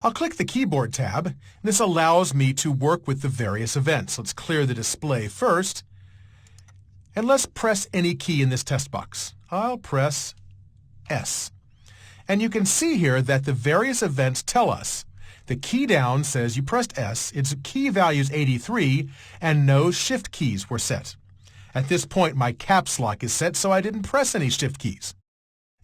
I'll click the Keyboard tab. This allows me to work with the various events. Let's clear the display first. And let's press any key in this test box. I'll press S. And you can see here that the various events tell us. The key down says you pressed S, its key value is 83, and no shift keys were set. At this point, my caps lock is set, so I didn't press any shift keys.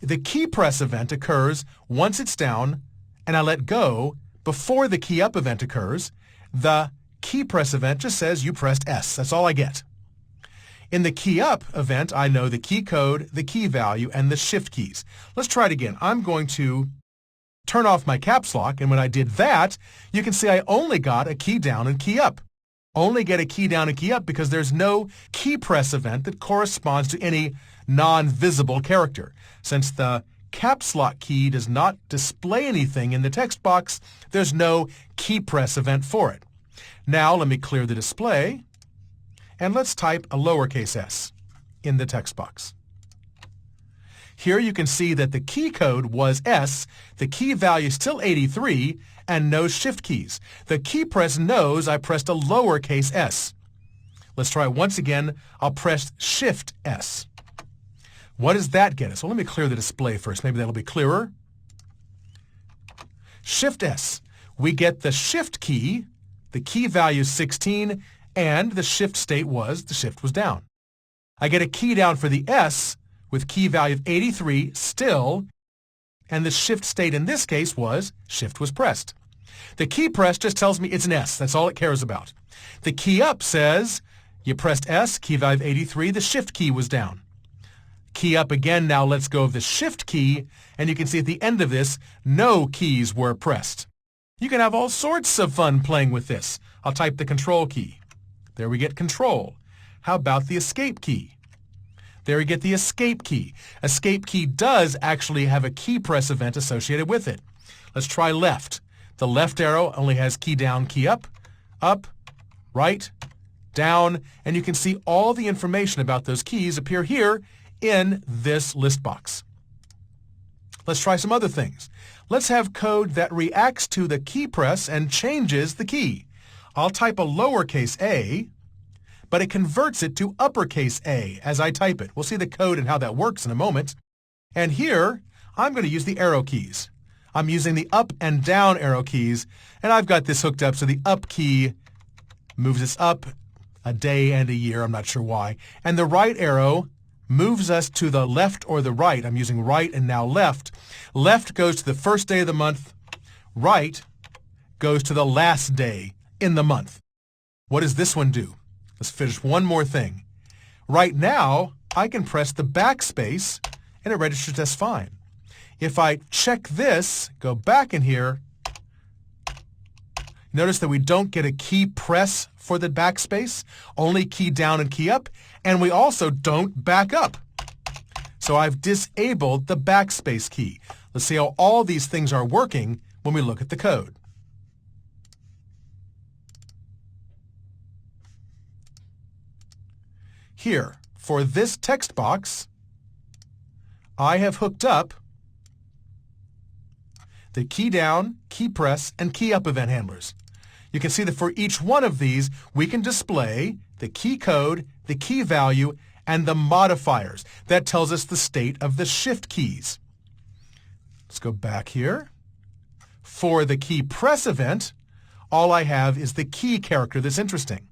The key press event occurs once it's down, and I let go before the key up event occurs. The key press event just says you pressed S. That's all I get. In the key up event, I know the key code, the key value, and the shift keys. Let's try it again. I'm going to turn off my caps lock, and when I did that, you can see I only got a key down and key up. Only get a key down and key up because there's no key press event that corresponds to any non-visible character. Since the caps lock key does not display anything in the text box, there's no key press event for it. Now let me clear the display, and let's type a lowercase s in the text box. Here you can see that the key code was S, the key value is still 83, and no shift keys. The key press knows I pressed a lowercase s. Let's try it once again. I'll press Shift S. What does that get us? Well, let me clear the display first. Maybe that'll be clearer. Shift S. We get the shift key. The key value is 16, and the shift state was the shift was down. I get a key down for the S with key value of 83 still, and the shift state in this case was shift was pressed. The key press just tells me it's an S. That's all it cares about. The key up says you pressed S, key value of 83, the shift key was down. Key up again now lets go of the shift key, and you can see at the end of this, no keys were pressed. You can have all sorts of fun playing with this. I'll type the control key. There we get control. How about the escape key? There we get the escape key. Escape key does actually have a key press event associated with it. Let's try left. The left arrow only has key down, key up, right, down, and you can see all the information about those keys appear here in this list box. Let's try some other things. Let's have code that reacts to the key press and changes the key. I'll type a lowercase a, but it converts it to uppercase A as I type it. We'll see the code and how that works in a moment. And here, I'm going to use the arrow keys. I'm using the up and down arrow keys, and I've got this hooked up so the up key moves us up a day and a year, I'm not sure why. And the right arrow moves us to the left or the right. I'm using right and now left. Left goes to the first day of the month. Right goes to the last day in the month. What does this one do? Let's finish one more thing. Right now, I can press the backspace and it registers just fine. If I check this, go back in here, notice that we don't get a key press for the backspace, only key down and key up, and we also don't back up. So I've disabled the backspace key. Let's see how all these things are working when we look at the code. Here, for this text box, I have hooked up the key down, key press, and key up event handlers. You can see that for each one of these, we can display the key code, the key value, and the modifiers. That tells us the state of the shift keys. Let's go back here. For the key press event, all I have is the key character that's interesting.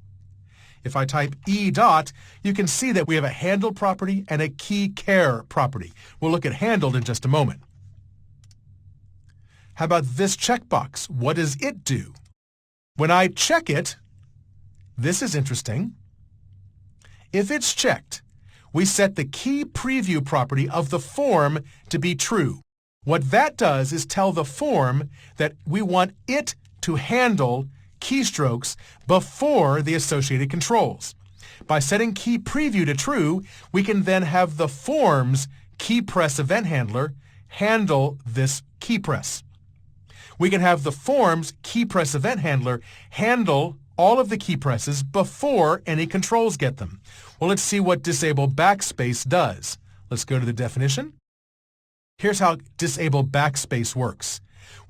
If I type E dot, you can see that we have a handled property and a key care property. We'll look at handled in just a moment. How about this checkbox? What does it do? When I check it, this is interesting. If it's checked, we set the key preview property of the form to be true. What that does is tell the form that we want it to handle keystrokes before the associated controls. By setting key preview to true, we can then have the form's key press event handler handle this key press. We can have the form's key press event handler handle all of the key presses before any controls get them. Well, let's see what disable backspace does. Let's go to the definition. Here's how disable backspace works.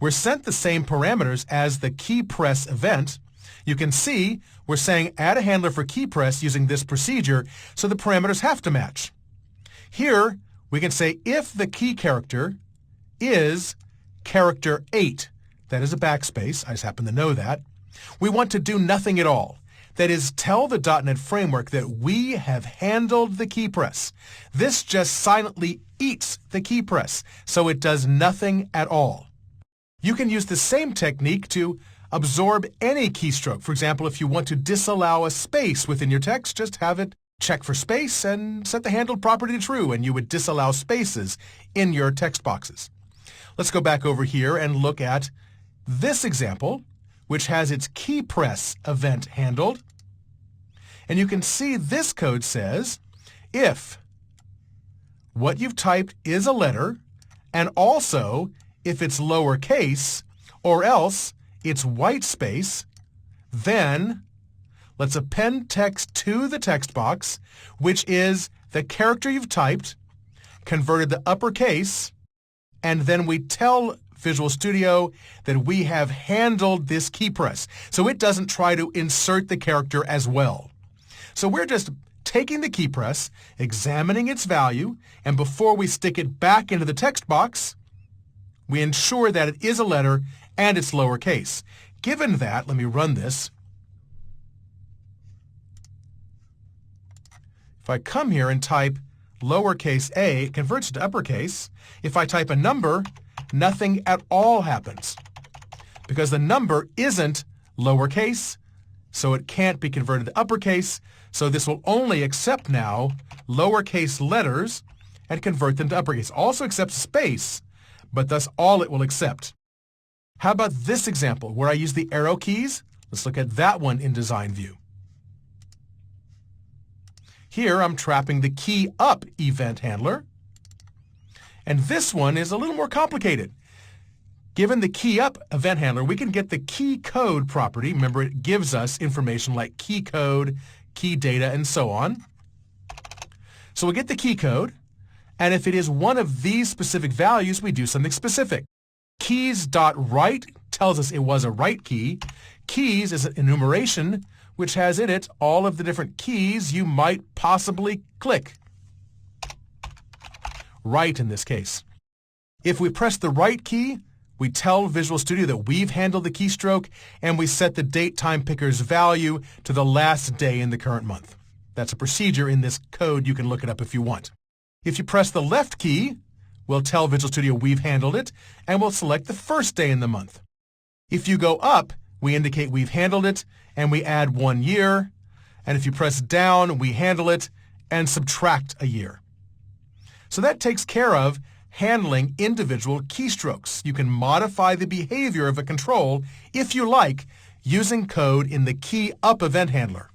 We're sent the same parameters as the key press event. You can see we're saying add a handler for key press using this procedure, so the parameters have to match. Here, we can say if the key character is character 8, that is a backspace, I just happen to know that, we want to do nothing at all. That is, tell the .NET Framework that we have handled the key press. This just silently eats the key press, so it does nothing at all. You can use the same technique to absorb any keystroke. For example, if you want to disallow a space within your text, just have it check for space and set the handled property to true, and you would disallow spaces in your text boxes. Let's go back over here and look at this example, which has its key press event handled. And you can see this code says, if what you've typed is a letter, and also if it's lowercase, or else it's white space, then let's append text to the text box, which is the character you've typed, converted to uppercase, and then we tell Visual Studio that we have handled this key press, so it doesn't try to insert the character as well. So we're just taking the key press, examining its value, and before we stick it back into the text box, we ensure that it is a letter and it's lowercase. Given that, let me run this. If I come here and type lowercase a, it converts to uppercase. If I type a number, nothing at all happens because the number isn't lowercase, so it can't be converted to uppercase. So this will only accept now lowercase letters and convert them to uppercase. Also accepts space, but that's all it will accept. How about this example where I use the arrow keys? Let's look at that one in Design View. Here I'm trapping the key up event handler. And this one is a little more complicated. Given the key up event handler, we can get the key code property. Remember, it gives us information like key code, key data, and so on. So we'll get the key code, and if it is one of these specific values, we do something specific. Keys.write tells us it was a write key. Keys is an enumeration which has in it all of the different keys you might possibly click. Write in this case. If we press the write key, we tell Visual Studio that we've handled the keystroke, and we set the date time picker's value to the last day in the current month. That's a procedure in this code. You can look it up if you want. If you press the left key, we'll tell Visual Studio we've handled it, and we'll select the first day in the month. If you go up, we indicate we've handled it, and we add 1 year. And if you press down, we handle it and subtract a year. So that takes care of handling individual keystrokes. You can modify the behavior of a control, if you like, using code in the key up event handler.